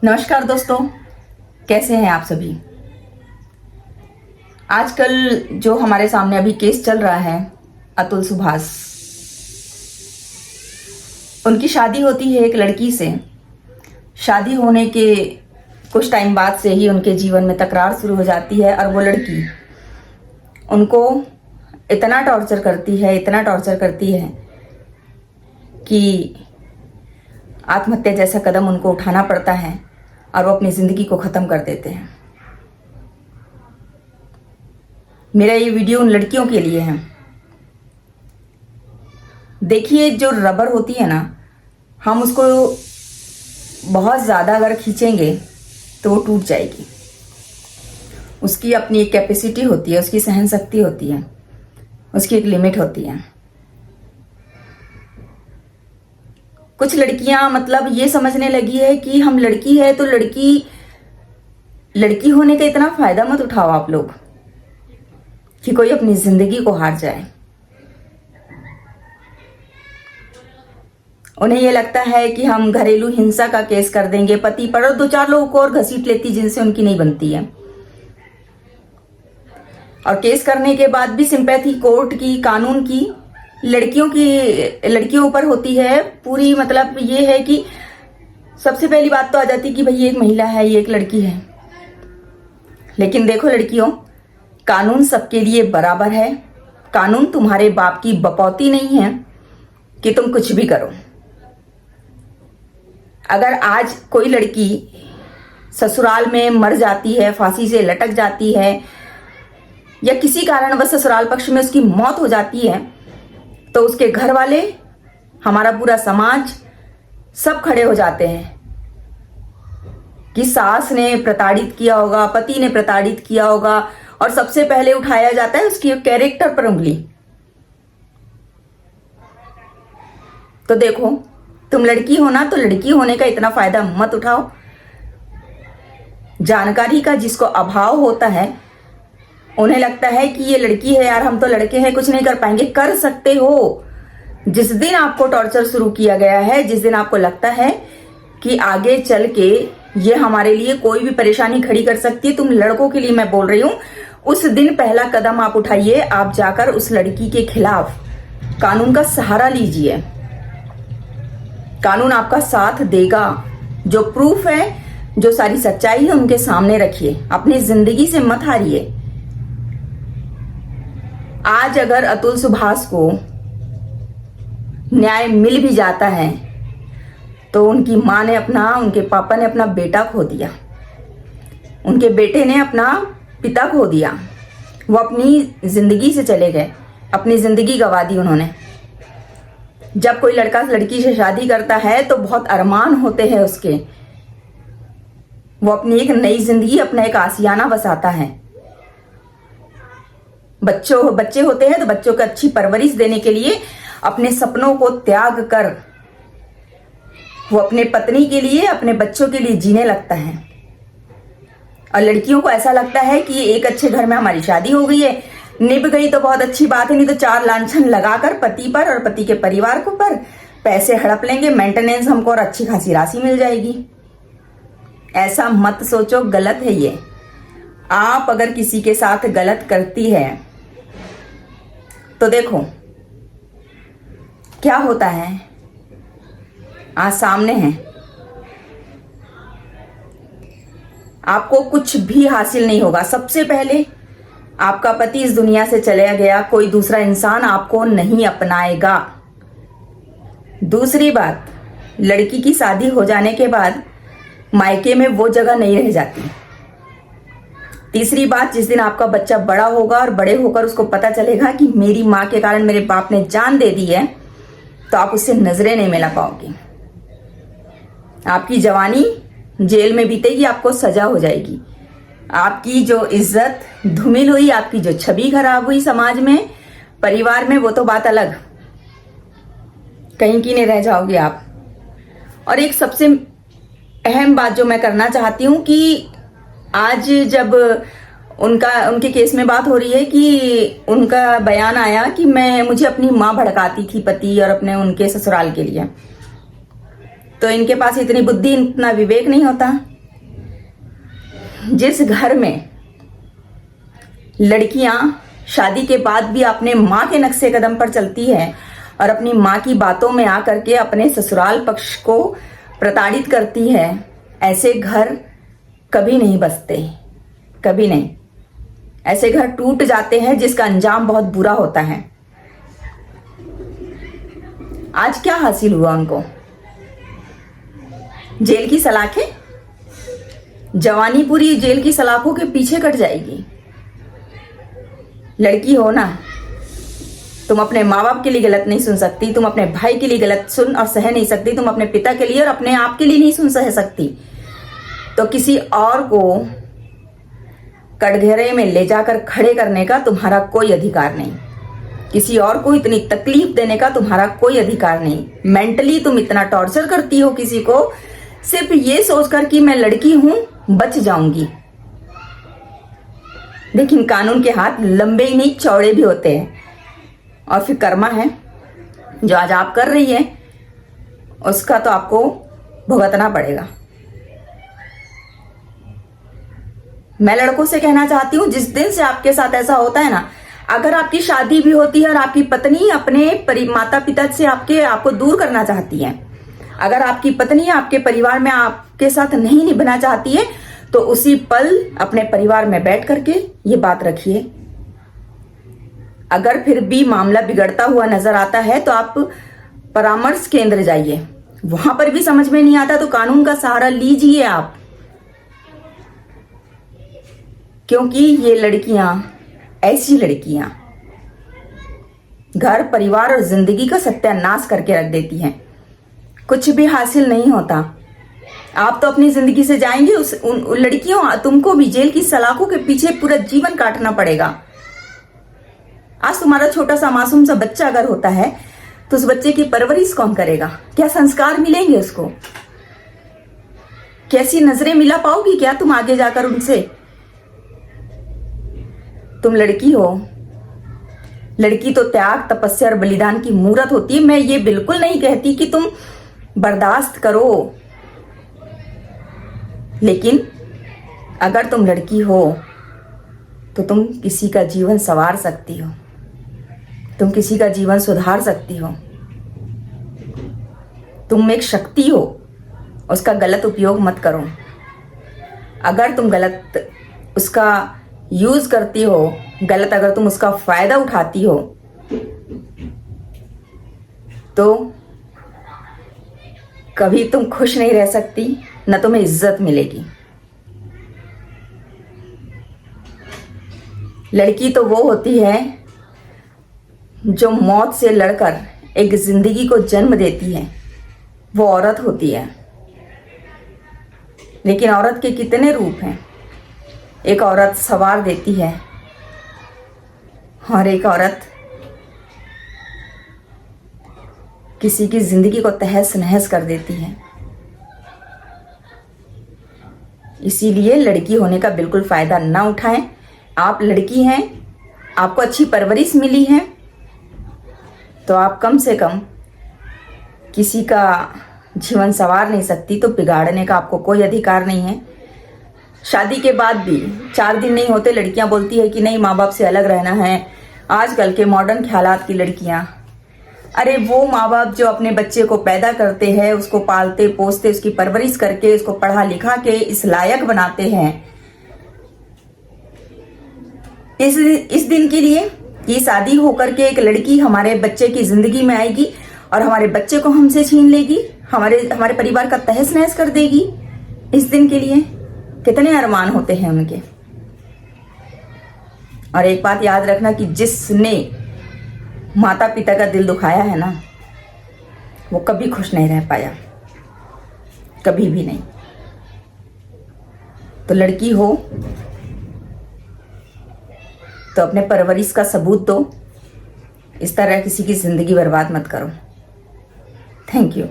नमस्कार दोस्तों, कैसे हैं आप सभी। आजकल जो हमारे सामने अभी केस चल रहा है, अतुल सुभाष, उनकी शादी होती है एक लड़की से। शादी होने के कुछ टाइम बाद से ही उनके जीवन में तकरार शुरू हो जाती है और वो लड़की उनको इतना टॉर्चर करती है कि आत्महत्या जैसा कदम उनको उठाना पड़ता है और वो अपनी जिंदगी को खत्म कर देते हैं। मेरा ये वीडियो उन लड़कियों के लिए है। देखिए, जो रबर होती है ना, हम उसको बहुत ज्यादा अगर खींचेंगे तो वो टूट जाएगी। उसकी अपनी एक कैपेसिटी होती है, उसकी सहन शक्ति होती है, उसकी एक लिमिट होती है। कुछ लड़कियां मतलब ये समझने लगी है कि हम लड़की है तो लड़की होने का इतना फायदा मत उठाओ आप लोग कि कोई अपनी जिंदगी को हार जाए। उन्हें यह लगता है कि हम घरेलू हिंसा का केस कर देंगे पति पर, और 2-4 लोगों को और घसीट लेती जिनसे उनकी नहीं बनती है। और केस करने के बाद भी सिंपैथी कोर्ट की, कानून की, लड़कियों पर होती है पूरी। मतलब ये है कि सबसे पहली बात तो आ जाती कि भाई ये एक महिला है, ये एक लड़की है। लेकिन देखो लड़कियों, कानून सबके लिए बराबर है। कानून तुम्हारे बाप की बपौती नहीं है कि तुम कुछ भी करो। अगर आज कोई लड़की ससुराल में मर जाती है, फांसी से लटक जाती है, या किसी कारणवश ससुराल पक्ष में उसकी मौत हो जाती है, तो उसके घर वाले, हमारा पूरा समाज, सब खड़े हो जाते हैं कि सास ने प्रताड़ित किया होगा, पति ने प्रताड़ित किया होगा, और सबसे पहले उठाया जाता है उसकी कैरेक्टर पर उंगली। तो देखो, तुम लड़की हो ना, तो लड़की होने का इतना फायदा मत उठाओ। जानकारी का जिसको अभाव होता है, उन्हें लगता है कि ये लड़की है यार, हम तो लड़के हैं, कुछ नहीं कर पाएंगे। कर सकते हो। जिस दिन आपको टॉर्चर शुरू किया गया है, जिस दिन आपको लगता है कि आगे चल के ये हमारे लिए कोई भी परेशानी खड़ी कर सकती है, तुम लड़कों के लिए मैं बोल रही हूं, उस दिन पहला कदम आप उठाइए। आप जाकर उस लड़की के खिलाफ कानून का सहारा लीजिए। कानून आपका साथ देगा। जो प्रूफ है, जो सारी सच्चाई है, उनके सामने रखिए। अपनी जिंदगी से मत हारिए। आज अगर अतुल सुभाष को न्याय मिल भी जाता है तो उनकी मां ने उनके पापा ने अपना बेटा खो दिया, उनके बेटे ने अपना पिता खो दिया। वो अपनी जिंदगी से चले गए, अपनी जिंदगी गंवा दी उन्होंने। जब कोई लड़का लड़की से शादी करता है तो बहुत अरमान होते हैं उसके। वो अपनी एक नई जिंदगी, अपना एक आशियाना बसाता है। बच्चे होते हैं तो बच्चों को अच्छी परवरिश देने के लिए अपने सपनों को त्याग कर वो अपने पत्नी के लिए, अपने बच्चों के लिए जीने लगता है। और लड़कियों को ऐसा लगता है कि एक अच्छे घर में हमारी शादी हो गई है, निभ गई तो बहुत अच्छी बात है, नहीं तो 4 लांछन लगाकर पति पर और पति के परिवार को पर पैसे हड़प लेंगे, मेंटेनेंस हमको और अच्छी खासी राशि मिल जाएगी। ऐसा मत सोचो, गलत है ये। आप अगर किसी के साथ गलत करती है तो देखो क्या होता है। आज सामने है, आपको कुछ भी हासिल नहीं होगा। सबसे पहले आपका पति इस दुनिया से चला गया, कोई दूसरा इंसान आपको नहीं अपनाएगा। दूसरी बात, लड़की की शादी हो जाने के बाद मायके में वो जगह नहीं रह जाती। तीसरी बात, जिस दिन आपका बच्चा बड़ा होगा और बड़े होकर उसको पता चलेगा कि मेरी माँ के कारण मेरे बाप ने जान दे दी है, तो आप उससे नजरें नहीं मिला पाओगे। आपकी जवानी जेल में बीतेगी, आपको सजा हो जाएगी। आपकी जो इज्जत धूमिल हुई, आपकी जो छवि खराब हुई समाज में, परिवार में, वो तो बात अलग, कहीं की नहीं रह जाओगे आप। और एक सबसे अहम बात जो मैं करना चाहती हूं कि आज जब उनके केस में बात हो रही है कि उनका बयान आया कि मुझे अपनी माँ भड़काती थी पति और अपने उनके ससुराल के लिए। तो इनके पास इतनी बुद्धि, इतना विवेक नहीं होता। जिस घर में लड़कियां शादी के बाद भी अपने माँ के नक्शे कदम पर चलती है और अपनी माँ की बातों में आकर के अपने ससुराल पक्ष को प्रताड़ित करती है, ऐसे घर कभी नहीं बसते, कभी नहीं। ऐसे घर टूट जाते हैं जिसका अंजाम बहुत बुरा होता है। आज क्या हासिल हुआ उनको? जेल की सलाखें? जवानी पूरी जेल की सलाखों के पीछे कट जाएगी। लड़की हो ना, तुम अपने माँ बाप के लिए गलत नहीं सुन सकती, तुम अपने भाई के लिए गलत सुन और सह नहीं सकती, तुम अपने पिता के लिए और अपने आप के लिए नहीं सुन सह सकती, तो किसी और को कटघरे में ले जाकर खड़े करने का तुम्हारा कोई अधिकार नहीं। किसी और को इतनी तकलीफ देने का तुम्हारा कोई अधिकार नहीं। मेंटली तुम इतना टॉर्चर करती हो किसी को सिर्फ ये सोचकर कि मैं लड़की हूं, बच जाऊंगी। लेकिन कानून के हाथ लंबे ही नहीं चौड़े भी होते हैं। और फिर कर्मा है जो आज आप कर रही है, उसका तो आपको भुगतना पड़ेगा। मैं लड़कों से कहना चाहती हूं, जिस दिन से आपके साथ ऐसा होता है ना, अगर आपकी शादी भी होती है और आपकी पत्नी अपने माता पिता से आपको दूर करना चाहती है, अगर आपकी पत्नी आपके परिवार में आपके साथ नहीं निभाना चाहती है, तो उसी पल अपने परिवार में बैठ करके ये बात रखिए। अगर फिर भी मामला बिगड़ता हुआ नजर आता है तो आप परामर्श केंद्र जाइए, वहां पर भी समझ में नहीं आता तो कानून का सहारा लीजिए आप। क्योंकि ये लड़कियां, ऐसी लड़कियां घर परिवार और जिंदगी का सत्यानाश करके रख देती हैं। कुछ भी हासिल नहीं होता। आप तो अपनी जिंदगी से जाएंगे, उन लड़कियों तुमको भी जेल की सलाखों के पीछे पूरा जीवन काटना पड़ेगा। आज तुम्हारा छोटा सा मासूम सा बच्चा अगर होता है तो उस बच्चे की परवरिश कौन करेगा? क्या संस्कार मिलेंगे उसको? कैसी नजरें मिला पाओगी क्या तुम आगे जाकर उनसे? तुम लड़की हो, लड़की तो त्याग, तपस्या और बलिदान की मूर्त होती है। मैं ये बिल्कुल नहीं कहती कि तुम बर्दाश्त करो, लेकिन अगर तुम लड़की हो तो तुम किसी का जीवन संवार सकती हो, तुम किसी का जीवन सुधार सकती हो। तुम एक शक्ति हो, उसका गलत उपयोग मत करो। अगर तुम गलत उसका यूज करती हो, गलत अगर तुम उसका फायदा उठाती हो, तो कभी तुम खुश नहीं रह सकती, न तुम्हें इज्जत मिलेगी। लड़की तो वो होती है जो मौत से लड़कर एक जिंदगी को जन्म देती है, वो औरत होती है। लेकिन औरत के कितने रूप हैं? एक औरत सवार देती है और एक औरत किसी की जिंदगी को तहस नहस कर देती है। इसीलिए लड़की होने का बिल्कुल फायदा ना उठाएं। आप लड़की हैं, आपको अच्छी परवरिश मिली है, तो आप कम से कम किसी का जीवन संवार नहीं सकती, तो बिगाड़ने का आपको कोई अधिकार नहीं है। शादी के बाद भी 4 दिन नहीं होते लड़कियां बोलती है कि नहीं माँ बाप से अलग रहना है। आजकल के मॉडर्न ख्यालात की लड़कियां, अरे वो माँ बाप जो अपने बच्चे को पैदा करते हैं, उसको पालते पोसते, उसकी परवरिश करके, उसको पढ़ा लिखा के इस लायक बनाते हैं, इस दिन के लिए कि शादी होकर के एक लड़की हमारे बच्चे की जिंदगी में आएगी और हमारे बच्चे को हमसे छीन लेगी, हमारे परिवार का तहस नहस कर देगी। इस दिन के लिए कितने अरमान होते हैं उनके। और एक बात याद रखना कि जिसने माता पिता का दिल दुखाया है ना, वो कभी खुश नहीं रह पाया, कभी भी नहीं। तो लड़की हो तो अपने परवरिश का सबूत दो, इस तरह किसी की जिंदगी बर्बाद मत करो। Thank you.